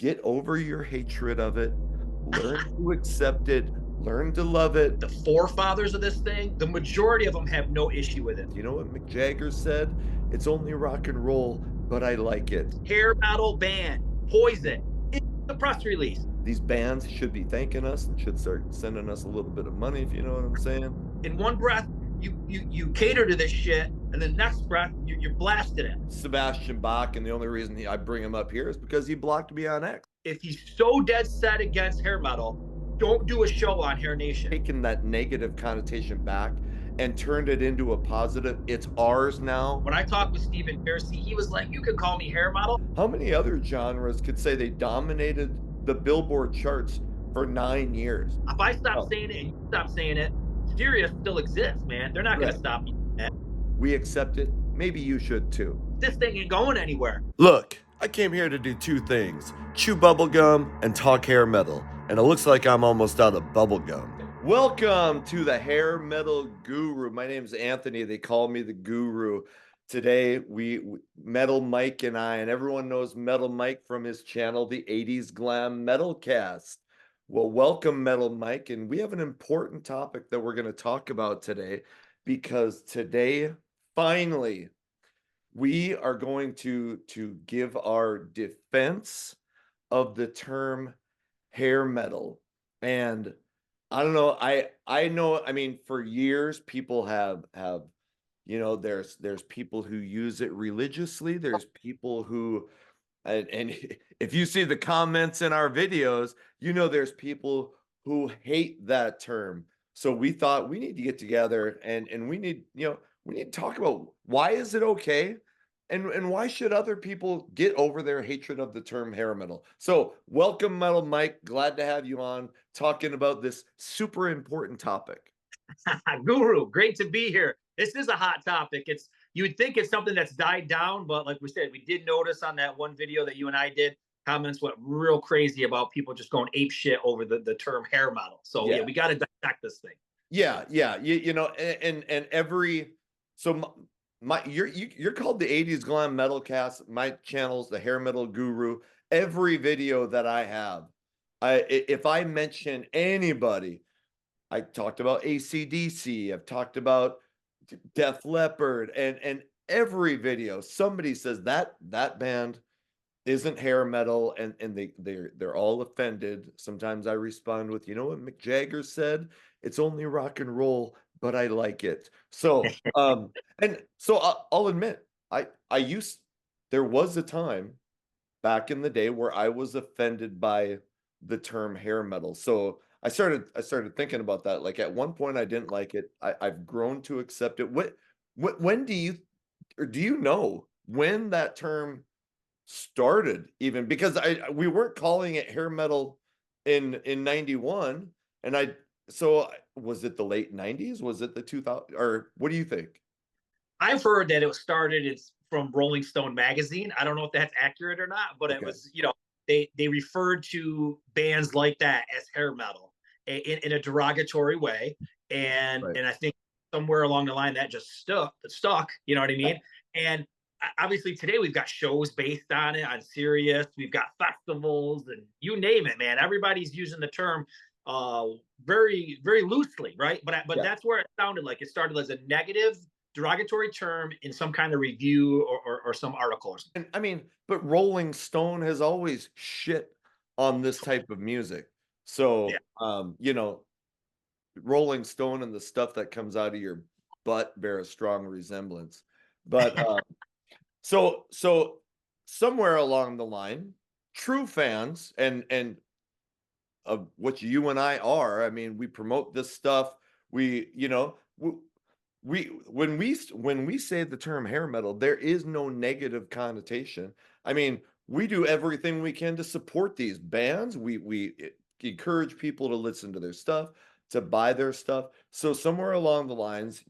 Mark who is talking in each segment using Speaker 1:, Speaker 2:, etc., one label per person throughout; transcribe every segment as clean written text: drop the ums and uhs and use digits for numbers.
Speaker 1: get over your hatred of it, learn to accept it, learn to love it.
Speaker 2: The forefathers of this thing, the majority of them have no issue with it.
Speaker 1: You know what Mick Jagger said? It's only rock and roll, but I like it.
Speaker 2: Hair metal band, Poison, it's the press release.
Speaker 1: These bands should be thanking us and should start sending us a little bit of money, if you know what I'm saying.
Speaker 2: In one breath, you cater to this shit, and the next breath, you're blasted it.
Speaker 1: Sebastian Bach, and the only reason I bring him up here is because he blocked me on X.
Speaker 2: If he's so dead set against hair metal, don't do a show on Hair Nation.
Speaker 1: Taken that negative connotation back and turned it into a positive. It's ours now.
Speaker 2: When I talked with Stephen Piercy, he was like, "You could call me hair metal."
Speaker 1: How many other genres could say they dominated the Billboard charts for 9 years?
Speaker 2: If I stop
Speaker 1: Oh,
Speaker 2: saying it and you stop saying it, Sirius still exists, man. They're not going to
Speaker 1: right.
Speaker 2: stop you.
Speaker 1: We accept it. Maybe you should too.
Speaker 2: This thing ain't going anywhere.
Speaker 1: Look, I came here to do two things: chew bubblegum and talk hair metal. And it looks like I'm almost out of bubblegum. Welcome to the Hair Metal Guru. My name's Anthony. They call me the Guru. Today, Metal Mike and I, and everyone knows Metal Mike from his channel, the 80s Glam Metalcast. Well, welcome, Metal Mike. And we have an important topic that we're going to talk about today because today, finally, we are going to give our defense of the term hair metal. And I don't know, I know, I mean, for years people have there's people who use it religiously. There's people who and if you see the comments in our videos, there's people who hate that term. So we thought we need to get together and we need to talk about why is it okay and why should other people get over their hatred of the term hair metal. So welcome, Metal Mike. Glad to have you on talking about this super important topic.
Speaker 2: Guru, great to be here. This is a hot topic. You would think it's something that's died down, but like we said, we did notice on that one video that you and I did, comments went real crazy about people just going ape shit over the term hair metal. So yeah,
Speaker 1: Yeah.
Speaker 2: we got to dissect this thing.
Speaker 1: Yeah. And every so you're called the 80s Glam Metalcast. My channel's the Hair Metal Guru. Every video that I have, if I mention anybody, I talked about AC/DC. I've talked about Def Leppard, and every video somebody says that band isn't hair metal, and they're all offended. Sometimes I respond with, you know what Mick Jagger said? It's only rock and roll, but I like it. So and so I'll admit I used there was a time back in the day where I was offended by the term hair metal. So I started thinking about that. Like at one point I didn't like it. I've grown to accept it. When do you or do you know when that term started even? Because we weren't calling it hair metal in 91, and was it the late 90s? Was it the 2000, or what do you think?
Speaker 2: I've heard that it was started it's from Rolling Stone magazine. I don't know if that's accurate or not, but it
Speaker 1: Okay.
Speaker 2: was, they referred to bands like that as hair metal in a derogatory way. And
Speaker 1: Right.
Speaker 2: and I think somewhere along the line that just stuck, you know what I
Speaker 1: Yeah.
Speaker 2: mean? And obviously today we've got shows based on it on Sirius, we've got festivals and you name it, man. Everybody's using the term uh very, very loosely, right? But
Speaker 1: Yeah.
Speaker 2: that's where it sounded like it started as a negative derogatory term in some kind of review or some article or something.
Speaker 1: And I mean, but Rolling Stone has always shit on this type of music.
Speaker 2: Yeah.
Speaker 1: So, Rolling Stone and the stuff that comes out of your butt bear a strong resemblance. But so somewhere along the line, true fans and of what you and I are, I mean, we promote this stuff. We when we say the term hair metal, there is no negative connotation. I mean, we do everything we can to support these bands. Encourage people to listen to their stuff, to buy their stuff. So somewhere along the lines,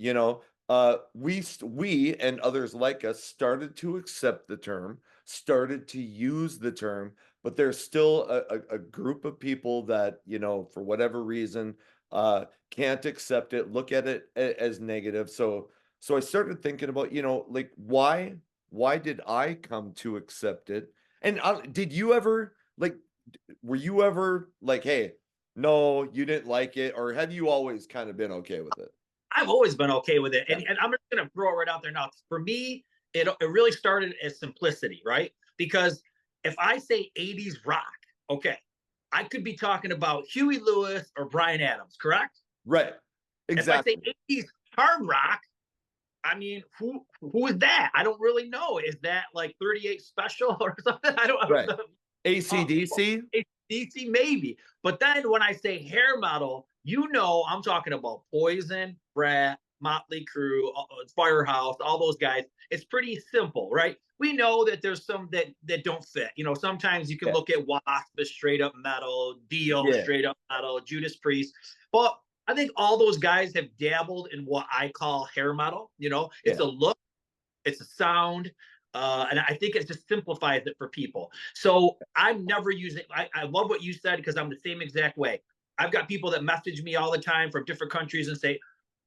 Speaker 1: we and others like us started to accept the term, started to use the term, but there's still a group of people that, for whatever reason, can't accept it, look at it as negative. So I started thinking about, like why did I come to accept it? And did you ever Like, were you ever like, hey, no, you didn't like it, or have you always kind of been okay with it?
Speaker 2: I've always been okay with it.
Speaker 1: Yeah.
Speaker 2: And I'm just going to throw it right out there now. For me, it really started as simplicity, right? Because if I say 80s rock, okay, I could be talking about Huey Lewis or Brian Adams, correct?
Speaker 1: Right.
Speaker 2: If I say
Speaker 1: Exactly.
Speaker 2: 80s hard rock, I mean, who is that? I don't really know. Is that like 38 Special or something? I don't
Speaker 1: Right.
Speaker 2: know. Uh,
Speaker 1: ACDC?
Speaker 2: DC maybe. But then when I say hair metal, I'm talking about Poison, Brat, Motley Crue, Firehouse, all those guys. It's pretty simple, right? We know that there's some that don't fit. Sometimes you can
Speaker 1: Yeah.
Speaker 2: look at Wasp as straight up metal, Dio
Speaker 1: Yeah.
Speaker 2: straight up metal, Judas Priest. But I think all those guys have dabbled in what I call hair metal. It's
Speaker 1: Yeah.
Speaker 2: a look, it's a sound, and I think it just simplifies it for people. So I'm never using. I love what you said because I'm the same exact way. I've got people that message me all the time from different countries and say,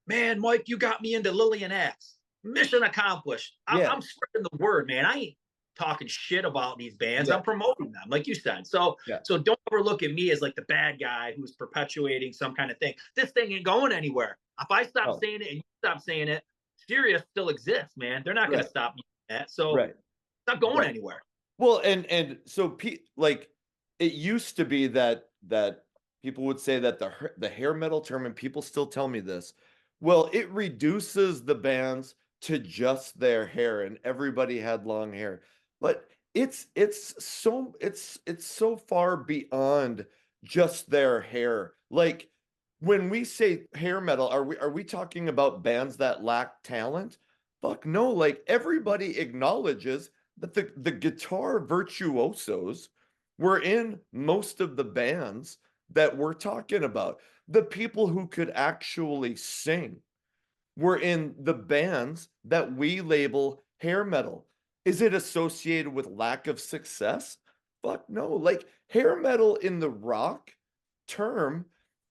Speaker 2: "Man, Mike, you got me into Lillian X. Mission accomplished.
Speaker 1: Yeah.
Speaker 2: I'm spreading the word, man. I ain't talking shit about these bands.
Speaker 1: Yeah.
Speaker 2: I'm promoting them, like you said. So,
Speaker 1: Yeah.
Speaker 2: so don't ever look at me as like the bad guy who's perpetuating some kind of thing. This thing ain't going anywhere. If I stop
Speaker 1: Oh,
Speaker 2: saying it and you stop saying it, Sirius still exists, man. They're not going to
Speaker 1: right.
Speaker 2: stop that. So
Speaker 1: Right.
Speaker 2: it's not going
Speaker 1: Right.
Speaker 2: anywhere.
Speaker 1: Well, and so like it used to be that people would say that the hair metal term, and people still tell me this. Well, it reduces the bands to just their hair, and everybody had long hair. But it's so far beyond just their hair. Like when we say hair metal, are we talking about bands that lack talent? Fuck no, like everybody acknowledges that the guitar virtuosos were in most of the bands that we're talking about. The people who could actually sing were in the bands that we label hair metal. Is it associated with lack of success? Fuck no. Like hair metal in the rock term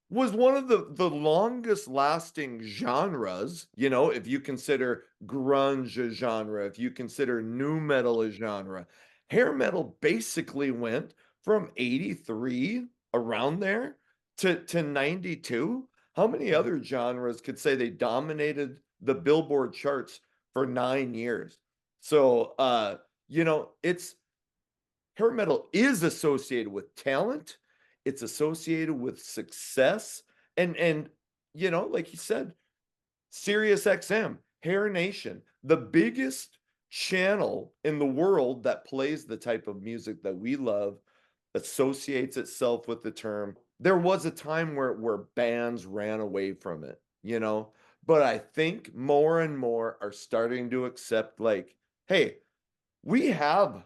Speaker 1: was one of the longest lasting genres, if you consider grunge a genre, if you consider nu metal a genre. Hair metal basically went from 83 around there to 92. How many other genres could say they dominated the Billboard charts for 9 years? So, it's hair metal is associated with talent. It's associated with success. And like you said, Sirius XM, Hair Nation, the biggest channel in the world that plays the type of music that we love, associates itself with the term. There was a time where bands ran away from it. But I think more and more are starting to accept, like, hey, we have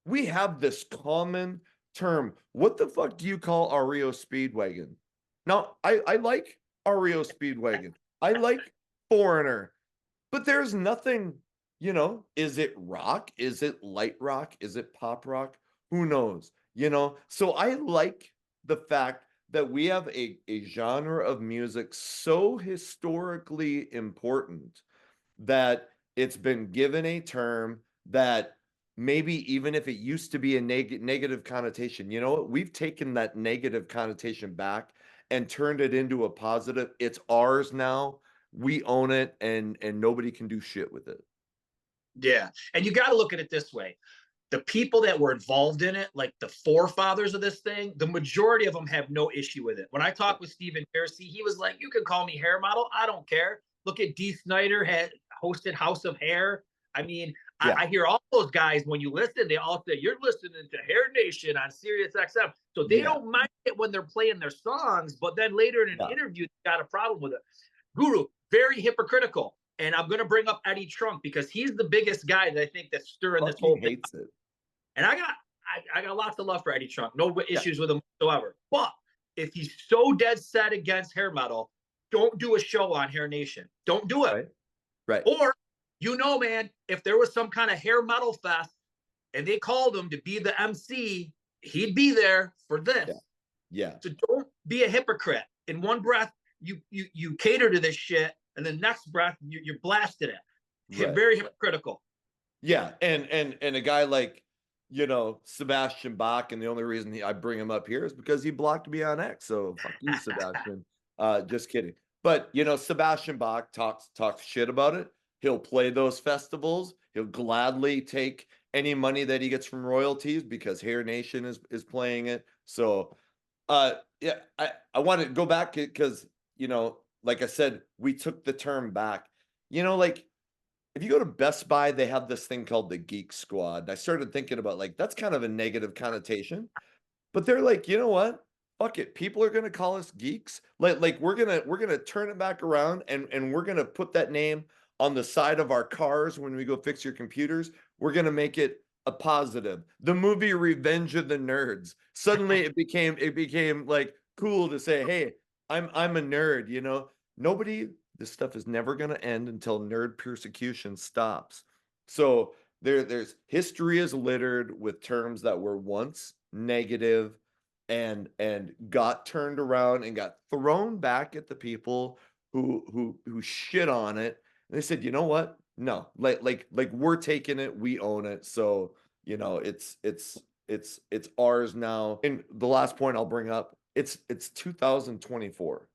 Speaker 1: we have this common term. What the fuck do you call REO Speedwagon? Now, I like REO Speedwagon. I like Foreigner, but there's nothing, is it rock? Is it light rock? Is it pop rock? Who knows? So I like the fact that we have a genre of music so historically important that it's been given a term that maybe even if it used to be a negative connotation, you know what? We've taken that negative connotation back and turned it into a positive. It's ours now. We own it, and nobody can do shit with it.
Speaker 2: Yeah. And you got to look at it this way. The people that were involved in it, like the forefathers of this thing, the majority of them have no issue with it. When I talked with Stephen Pearcy, he was like, "You can call me hair model. I don't care." Look at Dee Snider had hosted House of Hair. I mean,
Speaker 1: Yeah,
Speaker 2: I hear all those guys when you listen, they all say you're listening to Hair Nation on Sirius XM. So they
Speaker 1: yeah,
Speaker 2: don't mind it when they're playing their songs, but then later in an
Speaker 1: yeah.
Speaker 2: interview, they got a problem with it. Guru, very hypocritical. And I'm going to bring up Eddie Trunk because he's the biggest guy that I think that's stirring this
Speaker 1: Fucking
Speaker 2: whole thing.
Speaker 1: hates it.
Speaker 2: And I got lots of love for Eddie Trunk. No
Speaker 1: Yeah,
Speaker 2: issues with him whatsoever. But if he's so dead set against hair metal, don't do a show on Hair Nation. Don't do it.
Speaker 1: right, right.
Speaker 2: Or, man, if there was some kind of hair metal fest and they called him to be the MC, he'd be there for this.
Speaker 1: Yeah, yeah,
Speaker 2: So don't be a hypocrite. In one breath, you cater to this shit, and the next breath you're blasted it.
Speaker 1: right.
Speaker 2: Very hypocritical.
Speaker 1: Yeah, and a guy like Sebastian Bach, and the only reason I bring him up here is because he blocked me on X. So fuck you, Sebastian. Just kidding. But Sebastian Bach talks shit about it. He'll play those festivals. He'll gladly take any money that he gets from royalties because Hair Nation is playing it. So yeah, I want to go back because like I said, we took the term back. Like if you go to Best Buy, they have this thing called the Geek Squad. And I started thinking about like that's kind of a negative connotation, but they're like, you know what? Fuck it. People are gonna call us geeks. Like we're gonna turn it back around and we're gonna put that name on the side of our cars when we go fix your computers. We're gonna make it a positive. The movie Revenge of the Nerds. Suddenly it became like cool to say, hey, I'm a nerd, Nobody, this stuff is never gonna end until nerd persecution stops. So there's history is littered with terms that were once negative and got turned around and got thrown back at the people who shit on it. And they said, you know what? No, like we're taking it, we own it. So, it's ours now. And the last point I'll bring up, it's 2024.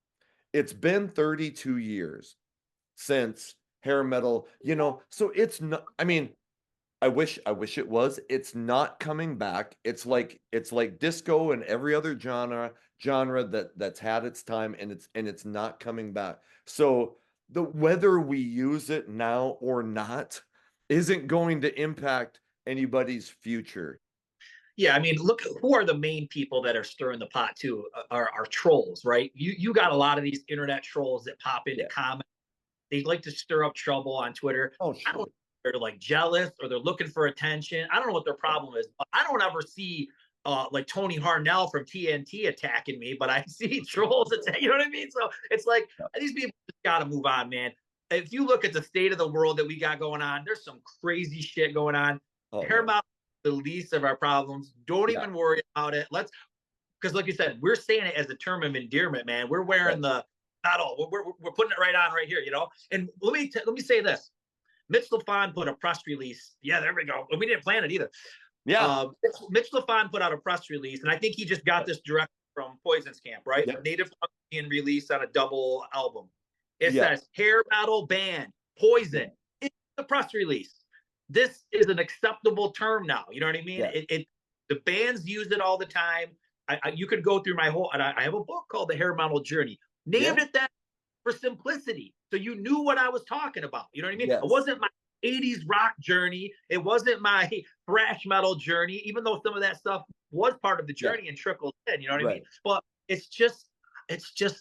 Speaker 1: It's been 32 years since hair metal, so it's not, I mean, I wish it was. It's not coming back. It's like disco and every other genre that's had its time and it's not coming back. So the whether we use it now or not isn't going to impact anybody's future.
Speaker 2: Yeah, I mean, look, who are the main people that are stirring the pot too? Are trolls, right? You got a lot of these internet trolls that pop into
Speaker 1: Yeah.
Speaker 2: comments. They like to stir up trouble on Twitter.
Speaker 1: Oh,
Speaker 2: I don't know
Speaker 1: sure.
Speaker 2: if they're like jealous or they're looking for attention. I don't know what their problem is. But I don't ever see like Tony Harnell from TNT attacking me, but I see trolls attack. You know what I mean? So it's like
Speaker 1: Yeah.
Speaker 2: these people just got to move on, man. If you look at the state of the world that we got going on, there's some crazy shit going on.
Speaker 1: Oh
Speaker 2: Care
Speaker 1: yeah.
Speaker 2: about the least of our problems. Don't
Speaker 1: Yeah.
Speaker 2: even worry about it. Let's, because like you said, we're saying it as a term of endearment, man. We're wearing
Speaker 1: Right.
Speaker 2: the not all. We're putting it right on right here. And let me say this: Mitch LaFon put a press release. Yeah, there we go. And we didn't plan it either.
Speaker 1: Yeah.
Speaker 2: Mitch LaFon put out a press release, and I think he just got this direct from Poison's Camp, right?
Speaker 1: Yep.
Speaker 2: Native Tongue being released on a double album. It
Speaker 1: Yeah.
Speaker 2: says hair metal band
Speaker 1: Yeah.
Speaker 2: Poison. It's the press release. This is an acceptable term now. You know what I mean?
Speaker 1: Yeah.
Speaker 2: The bands use it all the time. You could go through my whole. And I have a book called The Hair Metal Journey. Named
Speaker 1: Yeah.
Speaker 2: it that for simplicity. So you knew what I was talking about. You know what I mean? It
Speaker 1: Yes.
Speaker 2: wasn't my 80s rock journey. It wasn't my thrash metal journey, even though some of that stuff was part of the
Speaker 1: Yeah.
Speaker 2: journey and trickled in, you know what I mean?
Speaker 1: Right.
Speaker 2: But it's just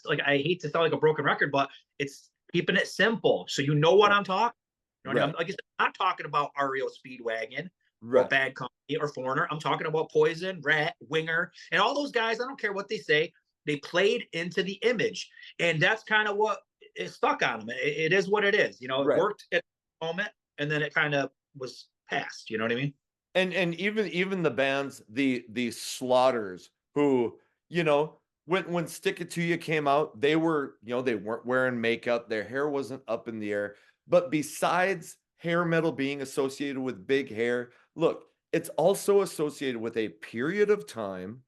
Speaker 2: like, I hate to sound like a broken record, but it's keeping it simple. So you know what
Speaker 1: Yeah.
Speaker 2: I'm talking. You know what I mean?
Speaker 1: Right.
Speaker 2: Like I said, I'm not talking about REO Speedwagon or
Speaker 1: Right.
Speaker 2: Bad Company or Foreigner. I'm talking about Poison, Rat, Winger, and all those guys. I don't care what they say. They played into the image, and that's kind of what is stuck on them. It is what it is. It
Speaker 1: Right.
Speaker 2: worked at the moment, and then it kind of was past. You know what I mean?
Speaker 1: And even the bands, the Slaughters, who, when Stick It To You came out, they weren't wearing makeup, their hair wasn't up in the air. But besides hair metal being associated with big hair, look, it's also associated with a period of time.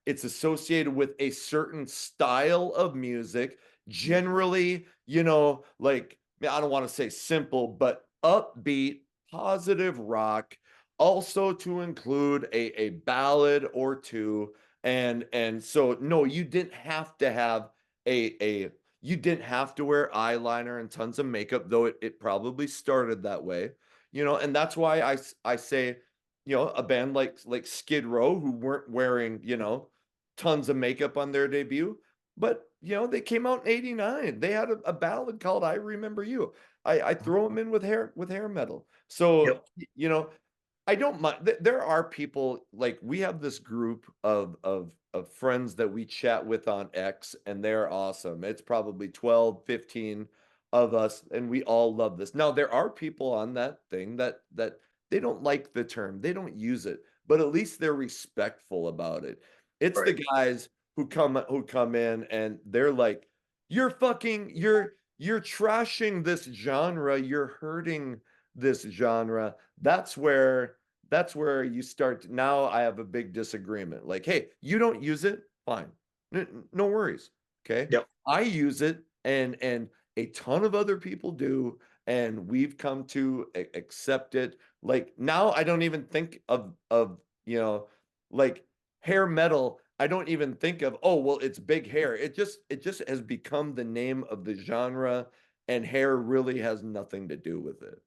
Speaker 1: It's associated with a certain style of music, generally, like, I don't want to say simple, but upbeat, positive rock, also to include a ballad or two. And so no, you didn't have to have a you didn't have to wear eyeliner and tons of makeup, though it probably started that way. And that's why I say, a band like Skid Row, who weren't wearing, tons of makeup on their debut, but they came out in 89. They had a ballad called I Remember You. I throw them in with hair metal. So
Speaker 2: Yep.
Speaker 1: I don't mind. There are people, like, we have this group of friends that we chat with on X, and they're awesome. It's probably 12, 15 of us, and we all love this. Now, there are people on that thing that they don't like the term. They don't use it, but at least they're respectful about it. It's the
Speaker 2: Right.
Speaker 1: guys who come in and they're like, you're trashing this genre, you're hurting this genre. That's where that's where you start. Now I have a big disagreement. Like, hey, you don't use it, fine, no worries. Okay,
Speaker 2: Yep.
Speaker 1: I use it, and a ton of other people do, and we've come to accept it. Like now, I don't even think of like hair metal. I don't even think of, oh well, it's big hair. It just has become the name of the genre, and hair really has nothing to do with it.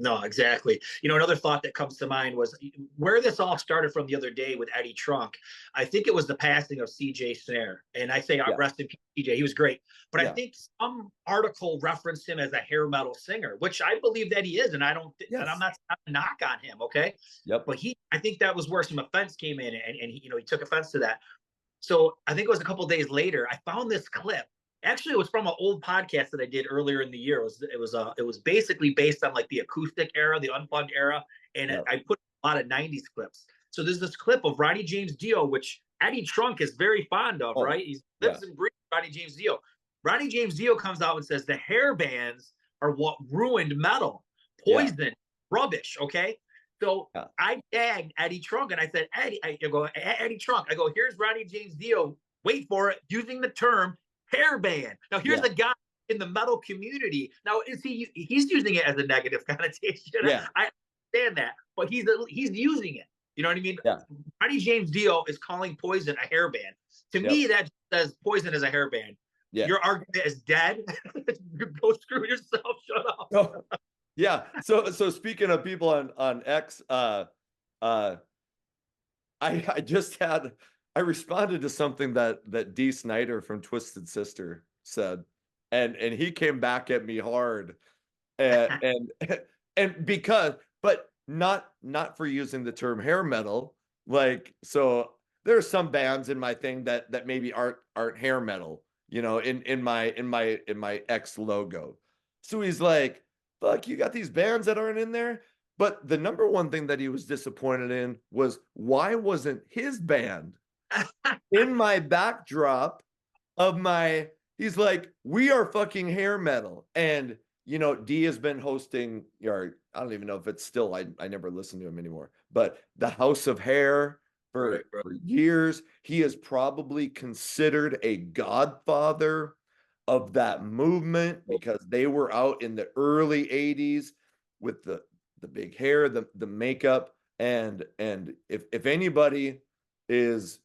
Speaker 2: No, exactly. Another thought that comes to mind was where this all started from the other day with Eddie Trunk. I think it was the passing of CJ Snare. And I say
Speaker 1: Yeah,
Speaker 2: rest in peace, CJ. He was great. But I
Speaker 1: yeah,
Speaker 2: think some article referenced him as a hair metal singer, which I believe that he is. And and I'm
Speaker 1: yes,
Speaker 2: not a knock on him, okay?
Speaker 1: yep.
Speaker 2: But I think that was where some offense came in, and he took offense to that. So I think it was a couple of days later, I found this clip. Actually, it was from an old podcast that I did earlier in the year. It was basically based on like the acoustic era, the unplugged era, and
Speaker 1: Yeah.
Speaker 2: I put a lot of '90s clips. So there's this clip of Ronnie James Dio, which Eddie Trunk is very fond of,
Speaker 1: Oh,
Speaker 2: right? He
Speaker 1: yeah,
Speaker 2: lives and breathes Ronnie James Dio. Ronnie James Dio comes out and says the hair bands are what ruined metal,
Speaker 1: yeah,
Speaker 2: poison, rubbish. Okay, so
Speaker 1: yeah,
Speaker 2: I tagged Eddie Trunk and I said, Eddie Trunk. I go, here's Ronnie James Dio. Wait for it, using the term hairband. Now, here's
Speaker 1: yeah,
Speaker 2: a guy in the metal community. Now, he's using it as a negative connotation.
Speaker 1: yeah,
Speaker 2: I understand that, but he's using it. You know what I mean?
Speaker 1: yeah,
Speaker 2: Ronnie James Dio is calling Poison a hairband. To
Speaker 1: yep,
Speaker 2: me, that says Poison is a hairband.
Speaker 1: yeah.
Speaker 2: Your argument is dead. Go screw yourself. Shut up.
Speaker 1: Oh, yeah. So speaking of people on X, uh, I just had I responded to something that D Snyder from Twisted Sister said, and he came back at me hard, and and because, but not for using the term hair metal. Like, so there are some bands in my thing that maybe aren't hair metal, in my X logo. So he's like, fuck, you got these bands that aren't in there. But the number one thing that he was disappointed in was, why wasn't his band in my backdrop of my, he's like, we are fucking hair metal. And D has been hosting, or I don't even know if it's still, I never listened to him anymore, but the House of Hair
Speaker 2: Right, right.
Speaker 1: for years. He is probably considered a godfather of that movement because they were out in the early 80s with the big hair, the makeup, and if anybody is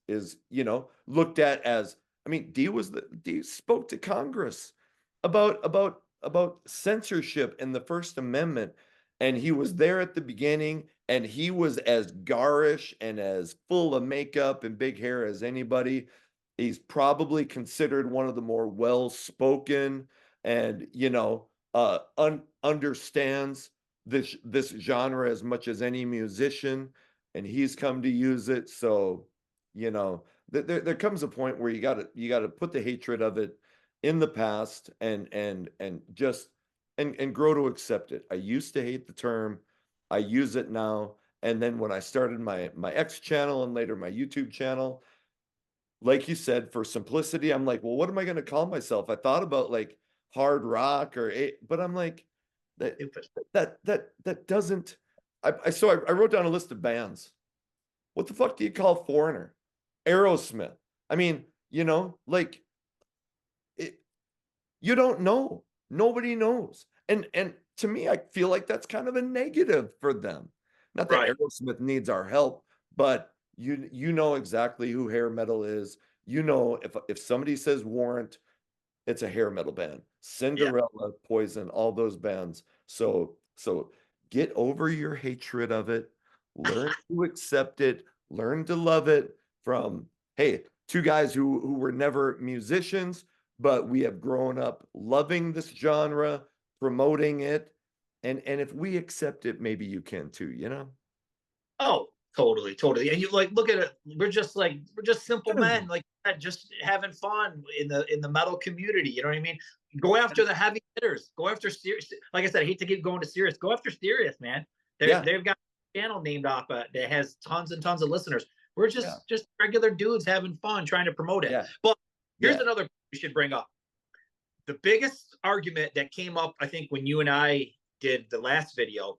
Speaker 1: looked at as, I mean, D spoke to Congress about censorship and the First Amendment, and he was there at the beginning, and he was as garish and as full of makeup and big hair as anybody. He's probably considered one of the more well-spoken, and understands this genre as much as any musician, and he's come to use it. So there comes a point where you gotta put the hatred of it in the past, and just and grow to accept it. I used to hate the term. I use it now. And then when I started my X channel and later my YouTube channel, like you said, for simplicity, I'm like, well, what am I going to call myself? I thought about like hard rock but I'm like, that that doesn't. I wrote down a list of bands. What the fuck do you call Foreigner? Aerosmith. I mean, like, it, you don't know. Nobody knows. And to me, I feel like that's kind of a negative for them. Not that
Speaker 2: Right.
Speaker 1: Aerosmith needs our help, but you know exactly who hair metal is. If somebody says Warrant, it's a hair metal band.
Speaker 2: Yeah.
Speaker 1: Cinderella, Poison, all those bands. So get over your hatred of it. Learn to accept it. Learn to love it from, hey, two guys who were never musicians, but we have grown up loving this genre, promoting it. And if we accept it, maybe you can too.
Speaker 2: Oh, totally, totally. And you like look at it. We're just simple men, like just having fun in the metal community. You know what I mean? Go after the heavy hitters. Go after serious. Like I said, I hate to keep going to serious. Go after serious, man.
Speaker 1: Yeah,
Speaker 2: They've got a channel named off that has tons and tons of listeners. We're
Speaker 1: yeah,
Speaker 2: just regular dudes having fun trying to promote it.
Speaker 1: yeah,
Speaker 2: But here's
Speaker 1: yeah,
Speaker 2: another we should bring up. The biggest argument that came up, I think, when you and I did the last video,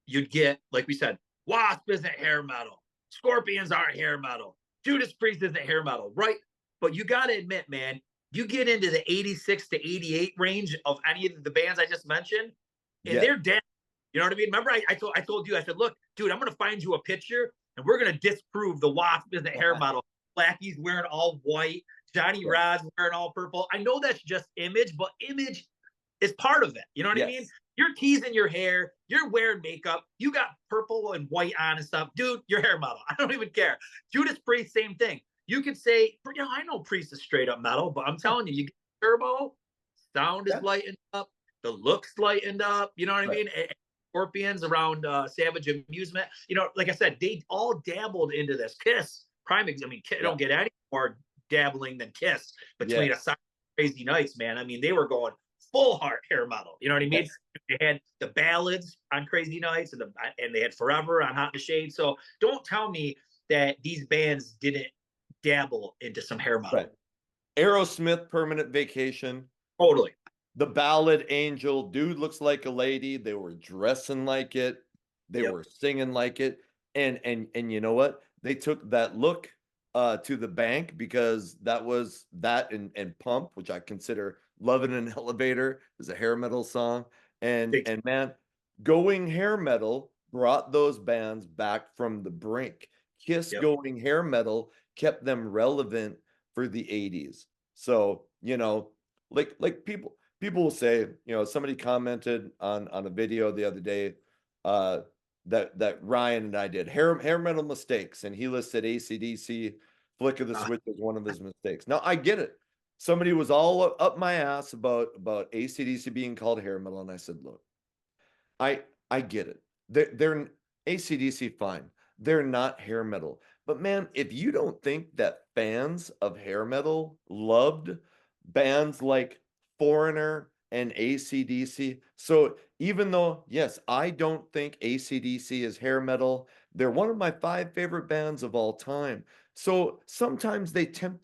Speaker 2: you'd get, like we said, Wasp isn't hair metal. Scorpions aren't hair metal. Judas Priest isn't hair metal, right? But you got to admit, man, you get into the 86 to 88 range of any of the bands I just mentioned, and
Speaker 1: Yeah,
Speaker 2: they're dead. You know what I mean? Remember, I told you, I said, look, dude, I'm going to find you a picture, and we're going to disprove the Wasp isn't hair metal. Blackie's wearing all white. Johnny
Speaker 1: yeah,
Speaker 2: Rod's wearing all purple. I know that's just image, but image is part of it. You know what I mean?
Speaker 1: yes,
Speaker 2: You're teasing your hair. You're wearing makeup. You got purple and white on and stuff. Dude, you're hair metal. I don't even care. Judas Priest, same thing. You could say, I know Priest is straight up metal, but I'm telling you, you get Turbo, sound is
Speaker 1: yeah,
Speaker 2: lightened up, the looks lightened up. You know what I
Speaker 1: right,
Speaker 2: mean? Scorpions around Savage Amusement. Like I said, they all dabbled into this. Kiss, prime. I mean,
Speaker 1: yeah,
Speaker 2: don't get any more dabbling than Kiss between
Speaker 1: yes,
Speaker 2: Crazy Nights, man. I mean, they were going full heart hair metal. You know what I mean?
Speaker 1: yes,
Speaker 2: They had the ballads on Crazy Nights, and they had Forever on Hot in the Shade. So don't tell me that these bands didn't dabble into some hair metal.
Speaker 1: right. Aerosmith, Permanent Vacation.
Speaker 2: Totally.
Speaker 1: The Ballad Angel, dude looks like a lady. They were dressing like it. They
Speaker 2: Yep.
Speaker 1: were singing like it. And you know what? They took that look to the bank because that was that and Pump, which I consider Love in an Elevator is a hair metal song. And man, going hair metal brought those bands back from the brink. Kiss
Speaker 2: Yep.
Speaker 1: going hair metal kept them relevant for the 80s. So, like people will say, somebody commented on a video the other day that Ryan and I did hair metal mistakes, and he listed AC/DC Flick of the
Speaker 2: Uh,
Speaker 1: Switch as one of his mistakes. Now I get it. Somebody was all up my ass about AC/DC being called hair metal, and I said, look, I get it. They're AC/DC fine. They're not hair metal. But man, if you don't think that fans of hair metal loved bands like Foreigner and AC/DC, so even though, yes, I don't think AC/DC is hair metal, they're one of my five favorite bands of all time. So sometimes they get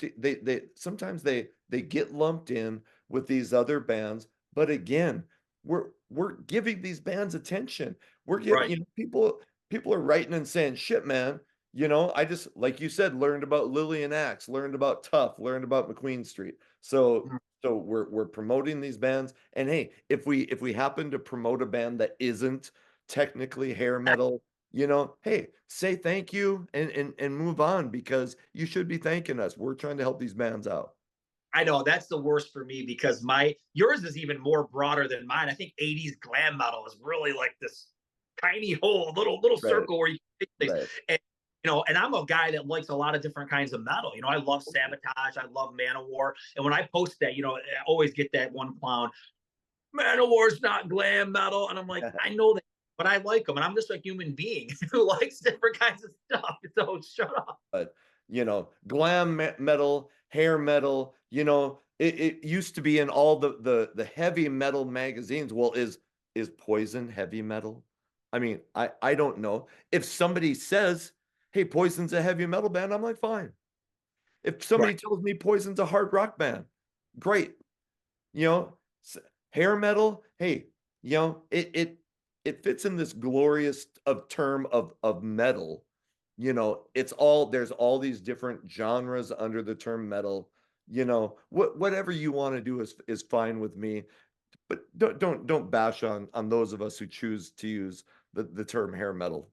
Speaker 1: lumped in with these other bands, but again, we're giving these bands attention. We're giving,
Speaker 2: right.
Speaker 1: people are writing and saying, shit, man, I just, like you said, learned about Lillian Axe, learned about Tough, learned about McQueen Street. So
Speaker 2: Mm.
Speaker 1: so we're promoting these bands. And hey, if we happen to promote a band that isn't technically hair metal, hey, say thank you and move on, because you should be thanking us. We're trying to help these bands out.
Speaker 2: I know that's the worst for me because yours is even more broader than mine. I think 80s glam metal is really like this tiny hole, little
Speaker 1: Right,
Speaker 2: circle where you can things.
Speaker 1: right.
Speaker 2: And and I'm a guy that likes a lot of different kinds of metal. I love Sabotage, I love Manowar, and when I post that, I always get that one clown. Manowar's not glam metal, and I'm like, I know that, but I like them, and I'm just a human being who likes different kinds of stuff. So shut up.
Speaker 1: But glam metal, hair metal, it used to be in all the heavy metal magazines. Well, is Poison heavy metal? I mean, I don't know. If somebody says, hey, Poison's a heavy metal band, I'm like, fine. If somebody
Speaker 2: Right.
Speaker 1: tells me Poison's a hard rock band, great. you know Hair metal, hey, it fits in this glorious of term of metal. There's all these different genres under the term metal. Whatever you want to do is fine with me, but don't bash on those of us who choose to use the term hair metal.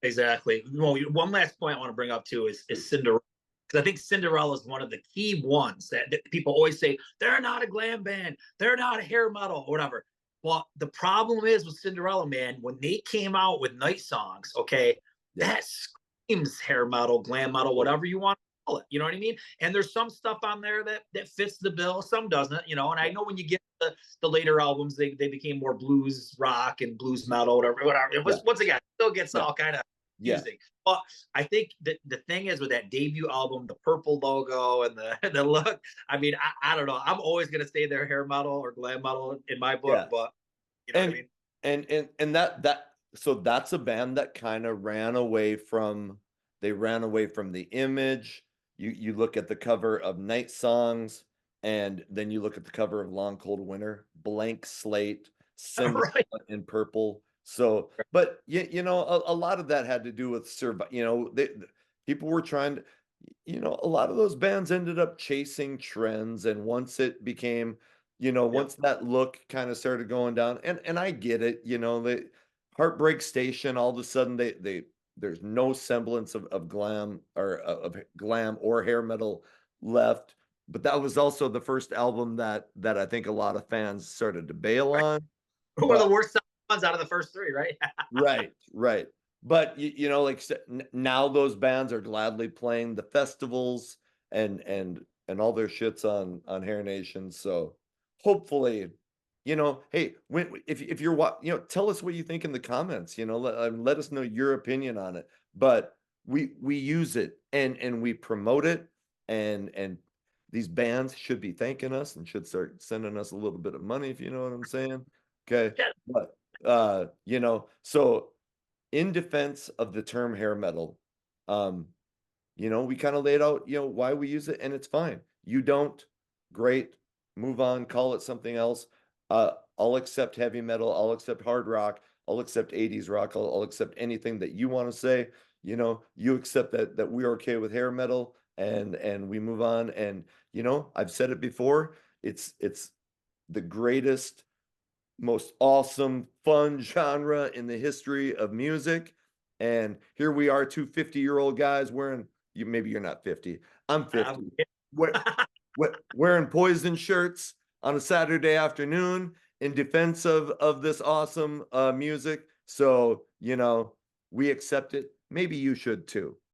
Speaker 2: Exactly. Well, one last point I want to bring up too is
Speaker 1: Shoot.
Speaker 2: Cinderella, because I think Cinderella is one of the key ones that people always say they're not a glam band, they're not a hair metal or whatever. Well, the problem is with Cinderella, man, when they came out with Night Songs, okay,
Speaker 1: Yeah.
Speaker 2: that screams hair metal, glam metal,
Speaker 1: Oh,
Speaker 2: whatever you want to call it. You know what I mean? And there's some stuff on there that fits the bill, some doesn't. And I
Speaker 1: yeah.
Speaker 2: know when you get the later albums, they became more blues rock and blues metal, whatever. It was,
Speaker 1: Yeah.
Speaker 2: once again, still gets
Speaker 1: Yeah.
Speaker 2: all kind of
Speaker 1: Yeah.
Speaker 2: confusing. But I think that the thing is with that debut album, the purple logo and the look. I mean, I don't know. I'm always gonna say they're hair metal or glam metal in my book,
Speaker 1: Yeah.
Speaker 2: but you know what I
Speaker 1: And
Speaker 2: mean?
Speaker 1: and that so that's a band that kind of ran away from the image. You look at the cover of Night Songs, and then you look at the cover of Long Cold Winter, blank slate, Cinderella
Speaker 2: Right.
Speaker 1: in purple. So, but a lot of that had to do with people were trying to, a lot of those bands ended up chasing trends, and once it became,
Speaker 2: Yep.
Speaker 1: once that look kind of started going down, and I get it, the Heartbreak Station, all of a sudden there's no semblance of glam of glam or hair metal left. But that was also the first album that I think a lot of fans started to bail
Speaker 2: Right.
Speaker 1: on.
Speaker 2: One of
Speaker 1: But
Speaker 2: the worst ones out of the first three, right?
Speaker 1: right, right. But like I said, now those bands are gladly playing the festivals and all their shits on Hair Nation. So hopefully, hey, if you're tell us what you think in the comments. Let us know your opinion on it. But we use it and we promote it, and these bands should be thanking us and should start sending us a little bit of money, if you know what I'm saying. Okay,
Speaker 2: Yeah.
Speaker 1: but so in defense of the term hair metal, um, we kind of laid out, why we use it, and it's fine. You don't, great, move on, call it something else. I'll accept heavy metal, I'll accept hard rock, I'll accept 80s rock, I'll accept anything that you want to say. You accept that we're okay with hair metal, and we move on. And I've said it before, it's the greatest, most awesome, fun genre in the history of music. And here we are, two 50-year-old guys wearing, maybe you're not 50, I'm 50, wear, wearing Poison shirts on a Saturday afternoon in defense of this awesome music. So, we accept it. Maybe you should too.